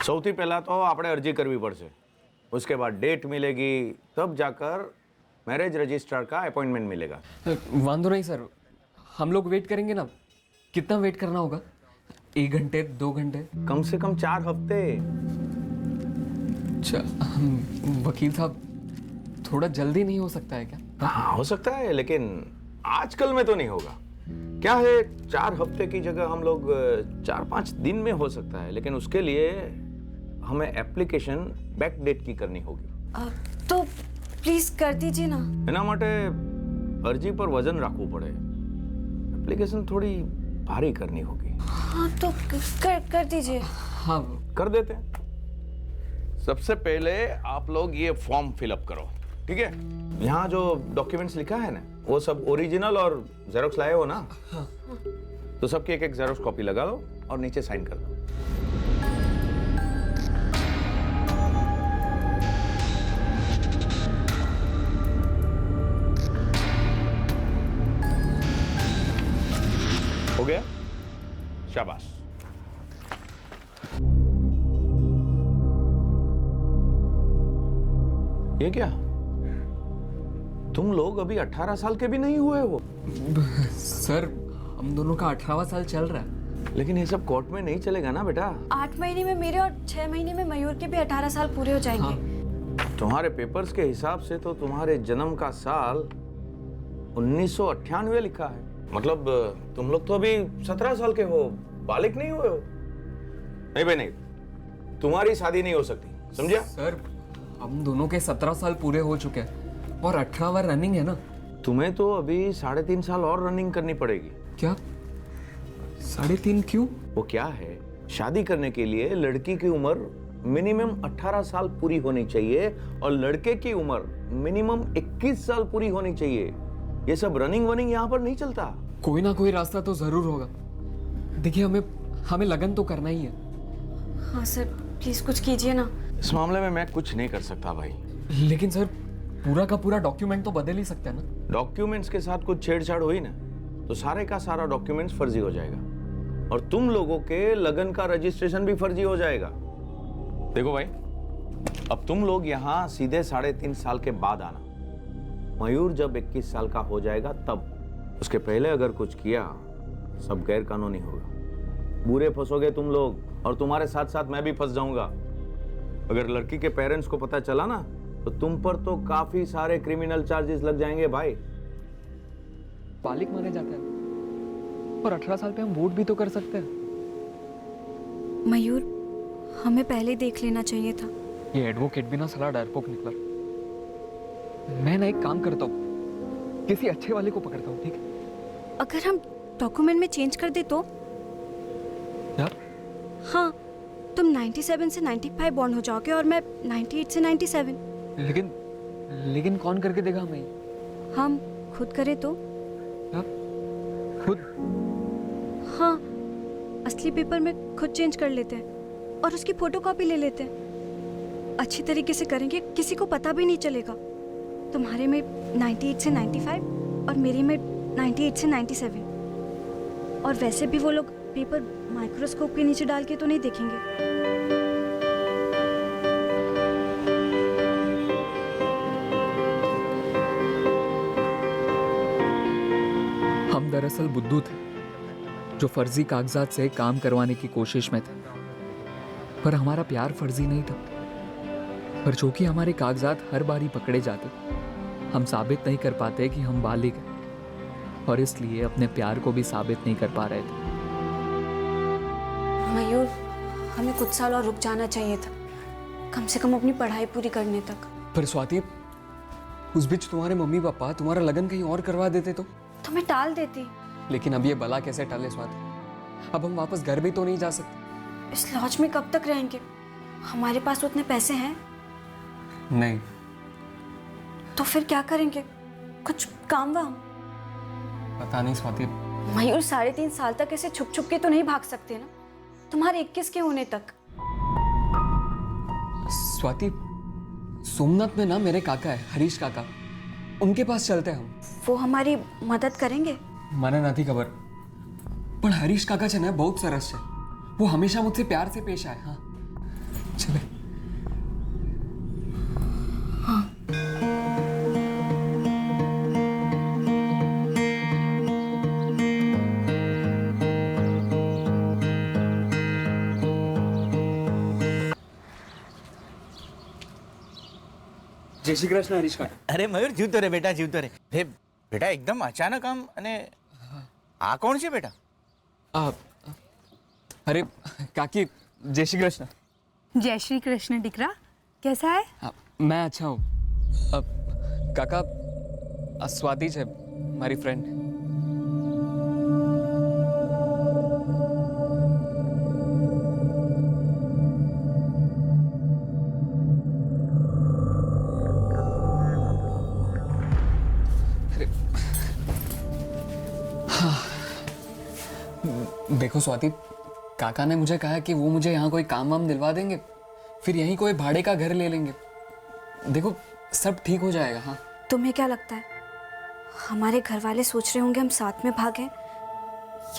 સૌથી પહેલા તો આપણે અરજી કરવી પડશે, उसके बाद डेट मिलेगी, तब जाकर मैरिज रजिस्ट्रार का अपॉइंटमेंट मिलेगा। वांदो नहीं सर, हम लोग वेट करेंगे ना। कितना वेट करना होगा? 1 घंटे 2 घंटे? कम से कम 4 हफ्ते। वकील साहब, थोड़ा जल्दी नहीं हो सकता है क्या? हाँ हो सकता है, लेकिन आजकल में तो नहीं होगा। क्या है, 4 हफ्ते की जगह हम लोग 4-5 दिन में हो सकता है, लेकिन उसके लिए हमें एप्लीकेशन बैक डेट की करनी होगी। तो प्लीज कर दीजिए ना। એના માટે અરજી પર વજન રાખવું પડે, એપ્लीकेशन थोड़ी भारी करनी होगी। हाँ तो कर दीजिए। हाँ कर देते हैं। सबसे पहले आप लोग ये फॉर्म फिलअप करो, ठीक है? यहाँ जो डॉक्यूमेंट्स लिखा है ना, वो सब ओरिजिनल और जेरोक्स लाए हो ना? हाँ। तो सबकी एक जेरोक्स कॉपी लगा लो और नीचे साइन कर दो। हो गया? शाबाश। ये क्या? तुम लोग अभी 18 साल के भी नहीं हुए हो। सर, हम दोनों का 18वां साल चल रहा है। लेकिन ये सब कोर्ट में नहीं चलेगा ना बेटा। 8 महीने में मेरे और 6 महीने में मयूर के भी 18 साल पूरे हो जाएंगे। हाँ। तुम्हारे पेपर्स के हिसाब से तो तुम्हारे जन्म का साल 1998 लिखा है। मतलब तुम लोग तो अभी 17 साल के हो, बालिग नहीं हुए हो। नहीं भाई नहीं, तुम्हारी शादी नहीं हो सकती, समझा? सर, हम दोनों के 17 साल पूरे हो चुके हैं और 18वां रनिंग है ना। तुम्हें तो अभी 3.5 साल और रनिंग करनी पड़ेगी। क्या? 3.5 क्यों? वो क्या है, शादी करने के लिए लड़की की उम्र मिनिमम 18 साल पूरी होनी चाहिए और लड़के की उम्र मिनिमम 21 साल पूरी होनी चाहिए। ये सब रनिंग वनिंग यहाँ पर नहीं चलता। कोई ना कोई रास्ता तो जरूर होगा। देखिए, हमें लगन तो करना ही है। हाँ सर, प्लीज कुछ कीजिए ना। इस मामले में मैं कुछ नहीं कर सकता भाई। लेकिन सर, पूरा का पूरा डॉक्यूमेंट तो बदल ही सकते हैं ना। डॉक्यूमेंट्स के साथ कुछ छेड़छाड़ हुई ना, तो सारे का सारा डॉक्यूमेंट्स फर्जी हो जाएगा और तुम लोगों के लगन का रजिस्ट्रेशन भी फर्जी हो जाएगा। देखो भाई, अब तुम लोग यहाँ सीधे 3.5 साल के बाद आना। मयूर जब 21 साल का हो जाएगा तब। उसके पहले अगर कुछ किया, सब गैर कानूनी होगा। बुरे फंसोगे तुम लोग और तुम्हारे साथ साथ मैं भी फंस जाऊंगा। अगर लड़की के पेरेंट्स को पता चला ना, तो तुम पर तो काफी सारे क्रिमिनल चार्जेस लग जाएंगे भाई। बालिग माने जाते हैं और 18 साल पे हम वोट भी तो कर सकते हैं। मयूर, हमें पहले देख लेना चाहिए था। ये एडवोकेट भी ना साला डरपोक निकला। मैं ना एक काम करता हूँ, किसी अच्छे वाले को पकड़ता हूँ, ठीक है? अगर हम डॉक्यूमेंट में चेंज कर दे तो? यार, हाँ, तुम 97 से 95 बॉन्ड हो जाओगे और मैं 98 से 97। लेकिन कौन करके देगा हमें? हम खुद करें तो? यार, खुद? हाँ, असली पेपर में खुद चेंज कर लेते हैं और उसकी फोटोकॉपी ले लेते हैं। अच्छी तरीके से करेंगे, किसी को पता भी नहीं चलेगा। तुम्हारे में 98 से 95 और मेरी में 98 से 97। और वैसे भी वो लोग पेपर माइक्रोस्कोप के नीचे डाल के तो नहीं देखेंगे। हम दरअसल बुद्धू थे, जो फर्जी कागजात से काम करवाने की कोशिश में थे। पर हमारा प्यार फर्जी नहीं था। पर जो कि हमारे कागजात हर बार ही पकड़े जाते, हम साबित नहीं कर पाते कि हम बालिग हैं और इसलिए अपने प्यार को भी साबित नहीं कर पा रहे थे। मयूर, हमें कुछ साल और रुक जाना चाहिए था, कम से कम अपनी पढ़ाई पूरी करने तक। पर स्वाति, उस बीच तुम्हारे मम्मी पापा तुम्हारा लगन कहीं और करवा देते तो मैं टाल देती। लेकिन अब ये बला कैसे टले स्वाति? अब हम वापस घर भी तो नहीं जा सकते। इस लॉज में कब तक रहेंगे? हमारे पास उतने पैसे हैं नहीं। तो फिर क्या करेंगे? कुछ काम वाम? पता नहीं स्वाति। मयूर, 3.5 साल तक ऐसे छुप छुप के तो नहीं भाग सकते ना, तुम्हारे 21 के होने तक। स्वाति, सोमनाथ में ना मेरे काका है, हरीश काका, उनके पास चलते हैं हम। वो हमारी मदद करेंगे? મને નથી ખબર, પણ હરીશ કાકા છે ને બહુ જ સરસ છે। वो हमेशा मुझसे प्यार से पेश आए। हाँ, चले। જય શ્રી કૃષ્ણ હરીશભાઈ. અરે મયુર જીવતો રે બેટા, જીવતો રે. હે બેટા, એકદમ અચાનક આમ, અને આ કોણ છે બેટા? अरे काकी जय श्री कृष्ण। जय श्री कृष्ण डिकरा, कैसा है? मैं अच्छा हूँ। काका स्वाति है हमारी फ्रेंड। देखो स्वाति, काका ने मुझे कहा कि वो मुझे यहाँ कोई काम वाम दिलवा देंगे, फिर यहीं कोई भाड़े का घर ले लेंगे। देखो सब ठीक हो जाएगा। हाँ, तुम्हें क्या लगता है हमारे घर वाले सोच रहे होंगे हम साथ में भागें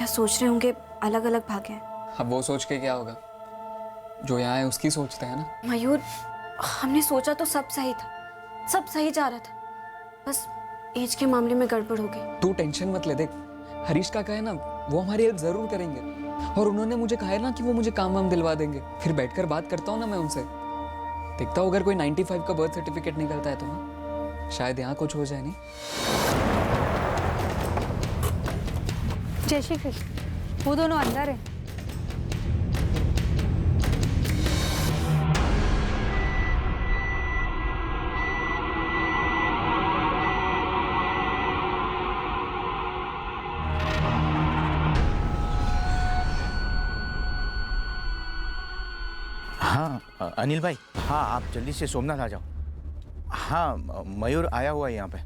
या सोच रहे होंगे अलग अलग भागें? अब वो सोच के क्या होगा, जो यहाँ है उसकी सोचते हैं ना। मयूर, हमने सोचा तो सब सही था, सब सही जा रहा था, बस एज के मामले में गड़बड़ हो गई। तू टेंशन मत ले। देख हरीश काका है ना, वो हमारी हेल्प जरूर करेंगे, और उन्होंने मुझे कहा है ना कि वो मुझे काम वाम दिलवा देंगे। फिर बैठकर बात करता हूँ ना मैं उनसे, देखता हूँ अगर कोई 95 का बर्थ सर्टिफिकेट निकलता है तो हाँ, शायद यहाँ कुछ हो जाए। नहीं, जय श्री कृष्ण, वो दोनों अंदर है। हाँ अनिल भाई, हाँ आप जल्दी से सोमनाथ आ जाओ। हाँ मयूर आया हुआ है यहाँ पे।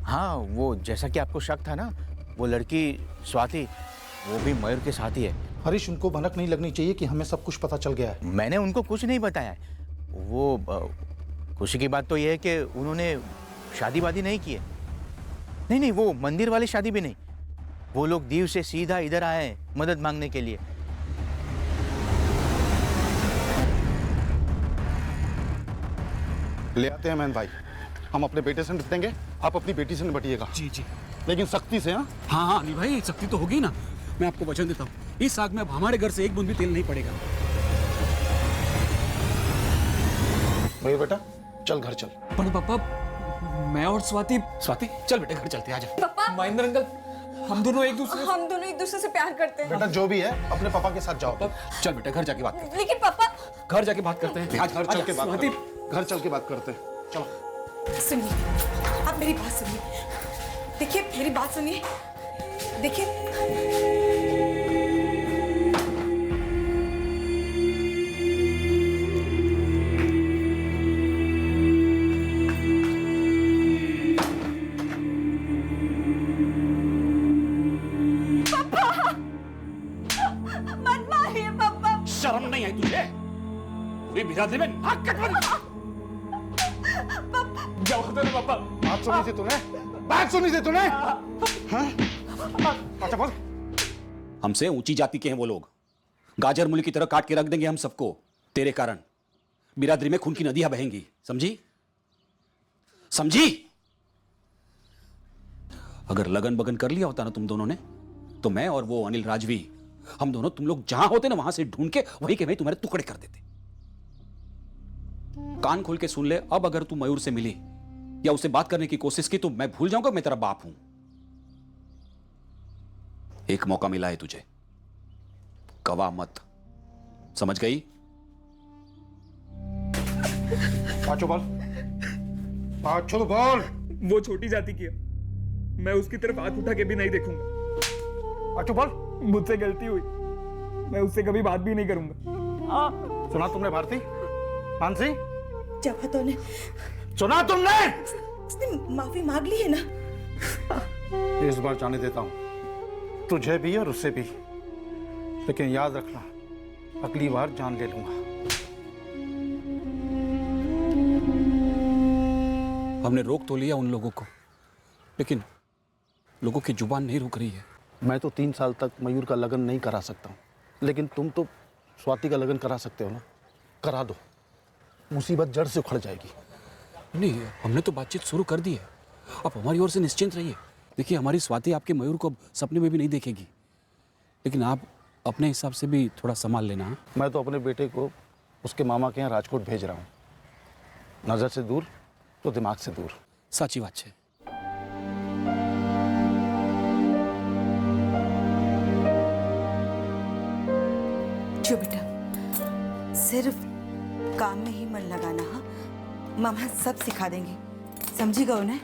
हाँ वो जैसा कि आपको शक था ना, वो लड़की स्वाति वो भी मयूर के साथ ही है। हरीश, उनको भनक नहीं लगनी चाहिए कि हमें सब कुछ पता चल गया है। मैंने उनको कुछ नहीं बताया है। वो खुशी की बात तो ये है कि उन्होंने शादी वादी नहीं की है। नहीं नहीं, वो मंदिर वाली शादी भी नहीं। वो लोग दीव से सीधा इधर आए हैं मदद मांगने के लिए। ले आते हैं मैन भाई, हम अपने बेटे से निपटेंगे, आप अपनी बेटी से निपटिएगा। जी जी। लेकिन सख्ती से। हाँ हाँ हाँ अनिल भाई, सख्ती तो होगी ना। मैं आपको वचन देता हूँ, इस आग में अब हमारे घर से एक बूंद भी तेल नहीं पड़ेगा। मयूर बेटा, चल घर चल। पर पापा, मैं और स्वाति। स्वाति चल बेटे, घर चलते हैं, आजा। महेंद्र अंकल, हम दोनों एक दूसरे से प्यार करते हैं। बेटा जो भी है अपने पापा के साथ जाओ। चल बेटे, घर जाके बात करते लेकिन पापा, हैं, घर जाके बात करते हैं। आज घर चल के बात स्वाति, घर चल के बात करते हैं। चलो। सुनिए, आप मेरी बात सुनिए। देखिए मेरी बात सुनिए। देखिए शर्म नहीं आई तुझे? पूरी बिरादरी में नाक कटवा। जवाब दे पापा। बात सुनी थी तूने? बात सुनी थी तूने? हाँ? अच्छा बोल। हमसे ऊंची जाति के हैं वो लोग, गाजर मूली की तरह काट के रख देंगे हम सबको। तेरे कारण बिरादरी में खून की नदियां बहेंगी, समझी? समझी? अगर लगन बगन कर लिया होता ना तुम दोनों ने, तो मैं और वो अनिल राजवी, हम दोनों तुम लोग जहां होते ना वहां से ढूंढ के वहीं के वहीं तुम्हारे टुकड़े कर देते। कान खोल के सुन ले, अब अगर तू मयूर से मिली या उसे बात करने की कोशिश की तो मैं भूल जाऊंगा मैं तेरा बाप हूं। एक मौका मिला है तुझे, गवा मत, समझ गई? पाँचों बोल। पाँचों तो बोल। वो छोटी जाति की है, मैं उसकी तरफ हाथ उठा के भी नहीं देखूंगा। पाँचों बोल। मुझसे गलती हुई, मैं उससे कभी बात भी नहीं करूंगा। सुना तुमने भारती? मानसी, जब तो ने सुना तुमने? उसने माफी मांग ली है ना। इस बार जाने देता हूं, तुझे भी और उससे भी, लेकिन याद रखना अगली बार जान ले लूंगा। हमने रोक तो लिया उन लोगों को, लेकिन लोगों की जुबान नहीं रुक रही है। मैं तो 3 साल तक मयूर का लगन नहीं करा सकता हूँ, लेकिन तुम तो स्वाति का लगन करा सकते हो ना। करा दो, मुसीबत जड़ से उखड़ जाएगी। नहीं, हमने तो बातचीत शुरू कर दी है। आप हमारी ओर से निश्चिंत रहिए। देखिए, हमारी स्वाति आपके मयूर को अब सपने में भी नहीं देखेगी, लेकिन आप अपने हिसाब से भी थोड़ा संभाल लेना। हाँ? मैं तो अपने बेटे को उसके मामा के यहाँ राजकोट भेज रहा हूँ। नज़र से दूर तो दिमाग से दूर। साची बात है। जो बेटा, सिर्फ काम में ही मन लगाना। हाँ, मामा सब सिखा देंगे, समझेगा उन्हें।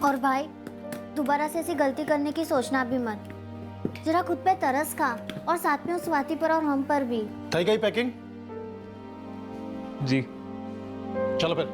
और भाई, दोबारा से ऐसी गलती करने की सोचना भी मत। जरा खुद पे तरस खा, और साथ में उस स्वाति पर और हम पर भी। થઈ ગઈ पैकिंग? जी। चलो फिर।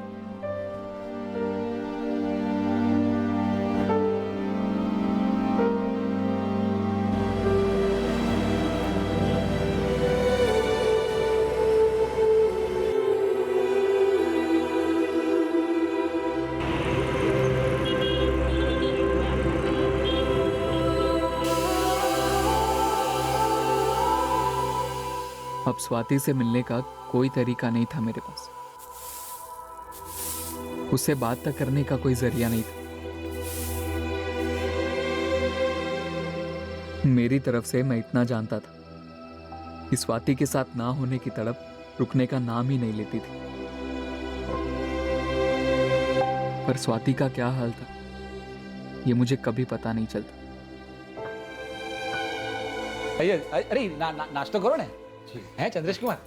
अब स्वाति से मिलने का कोई तरीका नहीं था मेरे पास। उससे बात तक करने का कोई जरिया नहीं था। मेरी तरफ से मैं इतना जानता था कि स्वाति के साथ ना होने की तड़प रुकने का नाम ही नहीं लेती थी। पर स्वाति का क्या हाल था, ये मुझे कभी पता नहीं चलता। अरे नाश्ता करो ना। है चंद्रेश कुमार,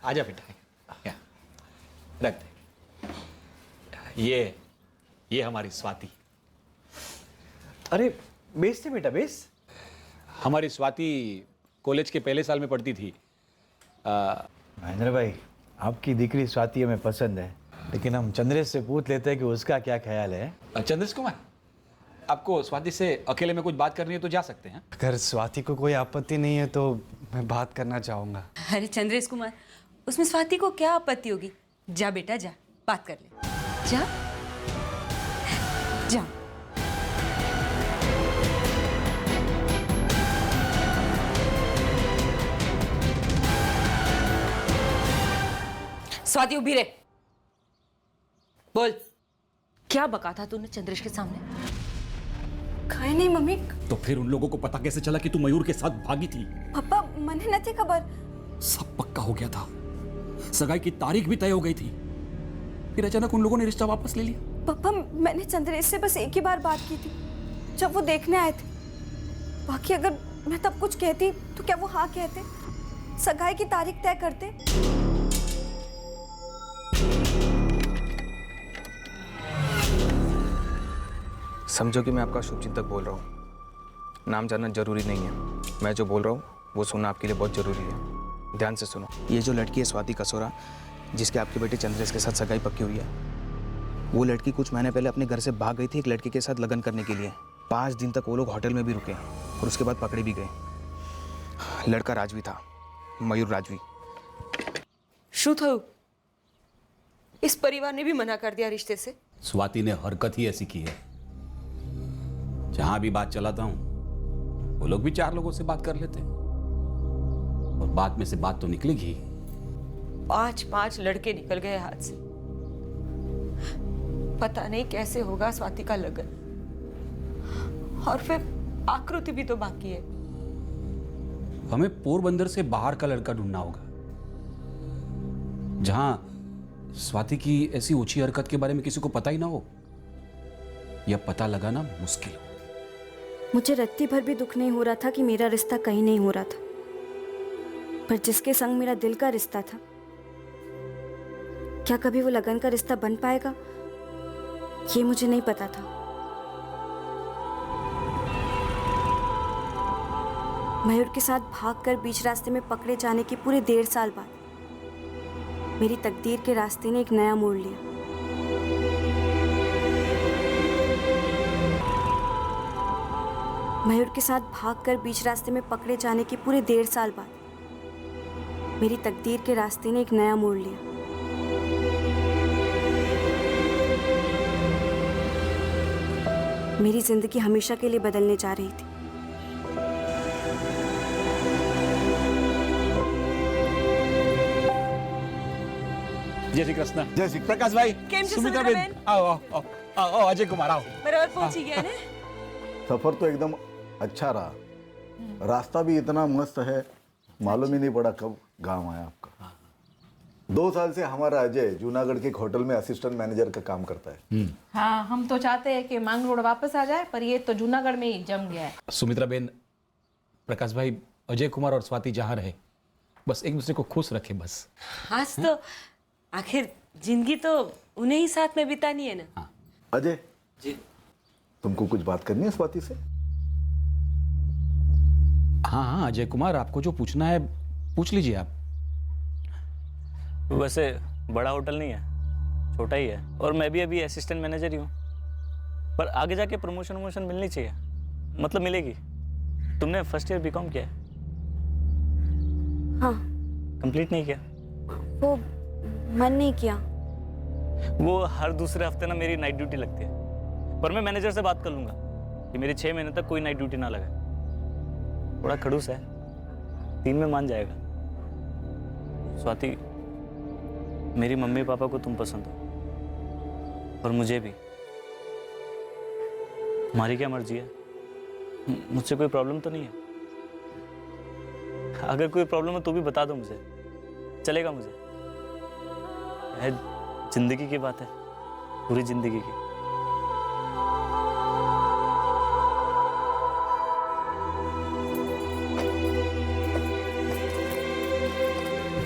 आजा बेटा, रख दे। ये हमारी स्वाति। अरे बेस थे बेटा, बेस। हमारी स्वाति कॉलेज के पहले साल में पढ़ती थी। महेंद्र भाई, आपकी दिकरी स्वाति हमें पसंद है, लेकिन हम चंद्रेश से पूछ लेते हैं कि उसका क्या ख्याल है। चंद्रेश कुमार, आपको स्वाति से अकेले में कुछ बात करनी है तो जा सकते हैं। अगर स्वाति को कोई आपत्ति नहीं है तो मैं बात करना चाहूंगा। अरे चंद्रेश कुमार, उसमें स्वाति को क्या आपत्ति होगी? जा बेटा जा, बात कर ले। जा जा। स्वाति उभी रहे, बोल, क्या बका था तूने चंद्रेश के सामने? काहे नहीं मम्मी। तो फिर उन लोगों को पता कैसे चला कि तू मयूर के साथ भागी थी? पापा, मने नहीं खबर। सब पक्का हो गया था, सगाई की तारीख भी तय हो गई थी, फिर अचानक उन लोगों ने रिश्ता वापस ले लिया। पापा, मैंने चंद्रेश से बस एक ही बार बात की थी, जब वो देखने आए थे। बाकी अगर मैं तब कुछ कहती तो क्या वो हाँ कहते, सगाई की तारीख तय करते? समझो कि मैं आपका शुभचिंतक बोल रहा हूँ। नाम जानना जरूरी नहीं है, मैं जो बोल रहा हूँ वो सुनना आपके लिए बहुत जरूरी है। ध्यान से सुनो। ये जो लड़की है स्वाति कसोरा, जिसके आपके बेटे चंद्रेश के साथ सगाई पक्की हुई है, वो लड़की कुछ महीने पहले अपने घर से भाग गई थी एक लड़के के साथ लगन करने के लिए। 5 दिन तक वो लोग होटल में भी रुके और उसके बाद पकड़े भी गए। लड़का राजवी था, मयूर राजवी। शू थयु? इस परिवार ने भी मना कर दिया रिश्ते से। स्वाति ने हरकत ही ऐसी की है। जहां भी बात चलाता हूं वो लोग भी 4 लोगों से बात कर लेते हैं, और बात में से बात तो निकलेगी। 5 लड़के निकल गए हाथ से। पता नहीं कैसे होगा स्वाति का लगन, और फिर आकृति भी तो बाकी है। हमें पोरबंदर से बाहर का लड़का ढूंढना होगा, जहां स्वाति की ऐसी ऊंची हरकत के बारे में किसी को पता ही ना हो, या पता लगाना मुश्किल हो। मुझे रत्ती भर भी दुख नहीं हो रहा था कि मेरा रिश्ता कहीं नहीं हो रहा था, पर जिसके संग मेरा दिल का रिश्ता था, क्या कभी वो लगन का रिश्ता बन पाएगा, ये मुझे नहीं पता था। मयूर के साथ भागकर बीच रास्ते में पकड़े जाने के पूरे 1.5 साल बाद मेरी तकदीर के रास्ते ने एक नया मोड़ लिया। मयूर के साथ भागकर बीच रास्ते में पकड़े जाने के पूरे 1.5 साल बाद मेरी तकदीर के रास्ते ने एक नया मोड़ लिया। मेरी जिंदगी हमेशा के लिए बदलने जा रही थी। जय श्री कृष्ण। जय श्री प्रकाश भाई, केम छे सुमित्रा सुमित्रा बेन, आओ आओ आओ आओ आओ, अजय कुमार आओ। बराबर पहुंची गया ने। सफर तो एकदम अच्छा रहा, रास्ता भी इतना मस्त है, मालूम ही नहीं पड़ा कब गांव आया आपका। 2 साल से हमारा अजय जूनागढ़ के एक होटल में असिस्टेंट मैनेजर का काम करता है। हाँ, हम तो चाहते हैं कि मांग रोड वापस आ जाए, पर ये तो जूनागढ़ में ही जम गया है। सुमित्रा बेन, प्रकाश भाई, अजय कुमार और स्वाति जहाँ रहे बस एक दूसरे को खुश रखे बस। आज तो आखिर जिंदगी तो उन्हें ही साथ में बितानी है ना। अजय जी, तुमको कुछ बात करनी है स्वाति से? हाँ हाँ अजय कुमार, आपको जो पूछना है पूछ लीजिए आप। वैसे बड़ा होटल नहीं है, छोटा ही है, और मैं भी अभी असिस्टेंट मैनेजर ही हूँ, पर आगे जाके प्रमोशन वमोशन मिलनी चाहिए, मतलब मिलेगी। तुमने फर्स्ट ईयर बीकॉम किया है? हाँ। कंप्लीट नहीं किया? वो मन नहीं किया। वो हर दूसरे हफ्ते ना मेरी नाइट ड्यूटी लगती है, पर मैं मैनेजर से बात कर लूंगा कि मेरी 6 महीने तक कोई नाइट ड्यूटी ना लगे। बड़ा खड़ूस है, 3 में मान जाएगा। स्वाति, मेरी मम्मी पापा को तुम पसंद हो, और मुझे भी। तुम्हारी क्या मर्जी है, मुझसे कोई प्रॉब्लम तो नहीं है? अगर कोई प्रॉब्लम है तो भी बता दो मुझे, चलेगा मुझे। है जिंदगी की बात है, पूरी जिंदगी की।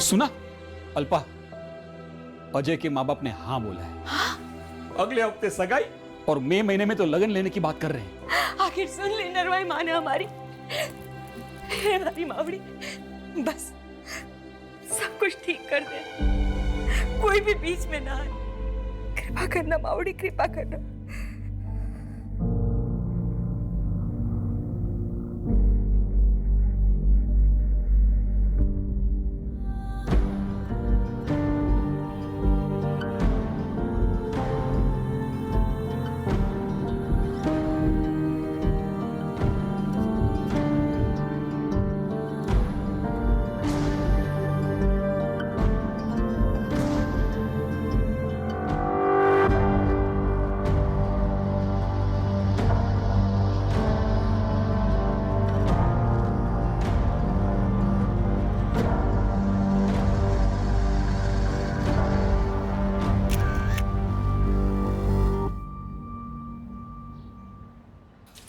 सुना अल्पा, अजय के माँ बाप ने हाँ बोला है। अगले हफ्ते सगाई और मई महीने में तो लगन लेने की बात कर रहे हैं। आखिर सुन ली नरवाई माँ ने हमारी मावड़ी, बस सब कुछ ठीक कर दे, कोई भी बीच में ना आए। कृपा करना मावड़ी, कृपा करना।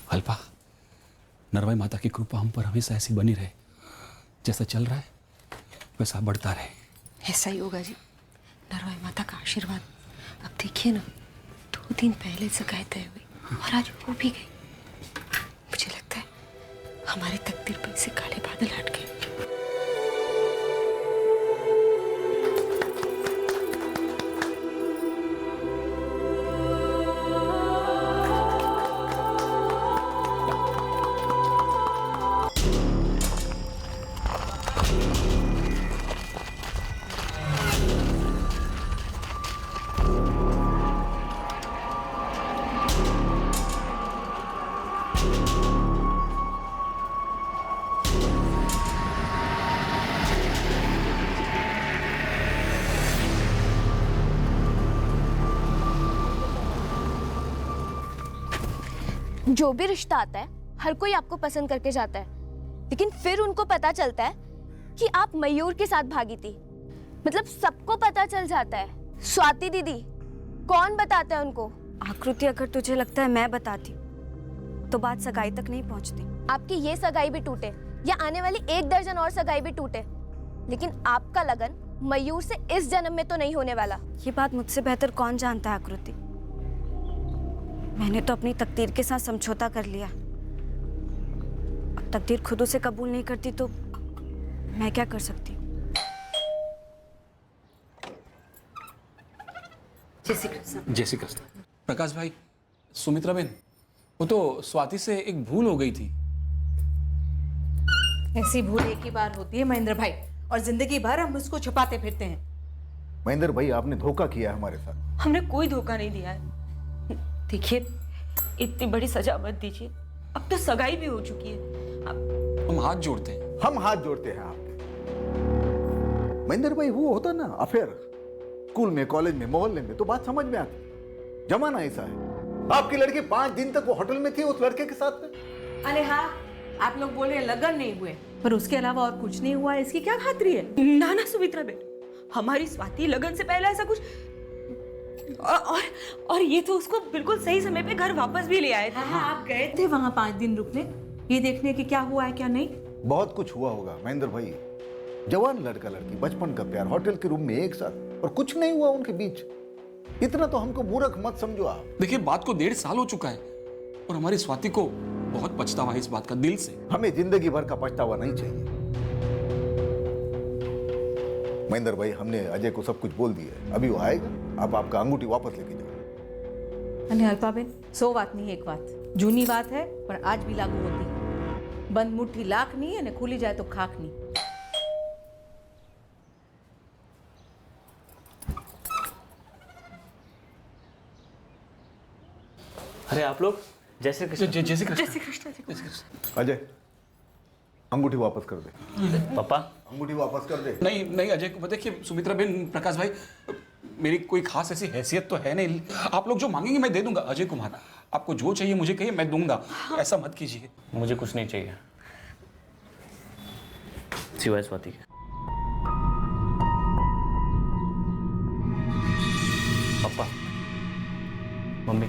अल्पा, नरवाई माता की कृपा हम पर हमेशा ऐसी बनी रहे, जैसा चल रहा है वैसा बढ़ता रहे। ऐसा ही होगा जी, नरवाई माता का आशीर्वाद। अब देखिए ना, 2 दिन पहले सगाई तय हुई और आज हो भी गई। मुझे लगता है हमारी तकदीर पर से काले बादल हट गए। जो भी रिश्ता आता है हर कोई आपको पसंद करके जाता है, लेकिन फिर उनको पता चलता है कि आप मयूर के साथ भागी थी। मतलब सबको पता चल जाता है। स्वाति दीदी, कौन बताता है उनको? आकृति, अगर तुझे लगता है मैं बताती तो बात सगाई तक नहीं पहुंचती। आपकी ये सगाई भी टूटे या आने वाली 1 दर्जन और सगाई भी टूटे, लेकिन आपका लगन मयूर से इस जन्म में तो नहीं होने वाला। ये बात मुझसे बेहतर कौन जानता है आकृति। मैंने तो अपनी तकदीर के साथ समझौता कर लिया। अब तकदीर खुद उसे कबूल नहीं करती तो मैं क्या कर सकती। जय श्री कृष्ण। जय श्री कृष्ण। प्रकाश भाई, सुमित्रा बेन, वो तो स्वाति से एक भूल हो गई थी। ऐसी भूल एक ही बार होती है महेंद्र भाई, और जिंदगी भर हम उसको छुपाते फिरते हैं। महेंद्र भाई, आपने धोखा किया है हमारे साथ। हमने कोई धोखा नहीं दिया है। देखिए, इतनी बड़ी सजा मत दीजिए, अब तो सगाई भी हो चुकी है। हम हाथ जोड़ते हैं। हम हाथ जोड़ते हैं आपके। महेंद्र भाई, वो होता ना अफेयर, स्कूल में, कॉलेज में, मोहल्ले में तो बात समझ में आती। जमाना ऐसा है। आपकी लड़की 5 दिन तक वो होटल में थी उस लड़के के साथ में। अरे हाँ, आप लोग बोल रहे हैं लगन नहीं हुए, पर उसके अलावा और कुछ नहीं हुआ, इसकी क्या खातिरी है? ना ना सुमित्रा बेट, हमारी स्वाति लगन से पहले ऐसा कुछ और ये तो उसको बिल्कुल सही समय पे घर वापस भी ले आए थे। हाँ, आप गए थे वहाँ 5 दिन रुकने, ये देखने कि क्या हुआ है क्या नहीं। बहुत कुछ हुआ होगा महेंद्र भाई। जवान लड़का लड़की, बचपन का प्यार, होटल के रूम में एक साथ, और कुछ नहीं हुआ उनके बीच। इतना तो हमको मूर्ख मत समझो आप। देखिए, बात को 1.5 साल हो चुका है और हमारी स्वाति को बहुत पछतावा है इस बात का, दिल से। हमें जिंदगी भर का पछतावा नहीं चाहिए। महेंद्र भाई, हमने अजय को सब कुछ बोल दिया। अभी वो आएगा, आप आपका अंगूठी वापस लेके जाओ। अरे अल्पाबेन, 100 बात नहीं एक बात, जूनी बात है पर आज भी लागू होती है। बंद मुट्ठी लाख नहीं है, न खुली जाए तो खाक नहीं। अरे आप लोग, जय श्री कृष्ण। जय श्री कृष्ण। जय श्री कृष्ण। अजय, अंगूठी वापस कर दे। पापा, अंगूठी वापस कर दे। नहीं नहीं अजय, देखिए सुमित्रा बेन, प्रकाश भाई, मेरी कोई खास ऐसी हैसियत तो है नहीं। आप लोग जो मांगेंगे मैं दे दूंगा। अजय कुमार, आपको जो चाहिए मुझे कहिए, मैं दूंगा। ऐसा मत कीजिए। मुझे कुछ नहीं चाहिए सिवाय स्वाति के। पापा, मम्मी,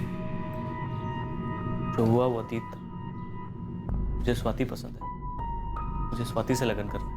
जो हुआ वो अतीत था। मुझे स्वाति पसंद है, मुझे स्वाति से लगन करना है।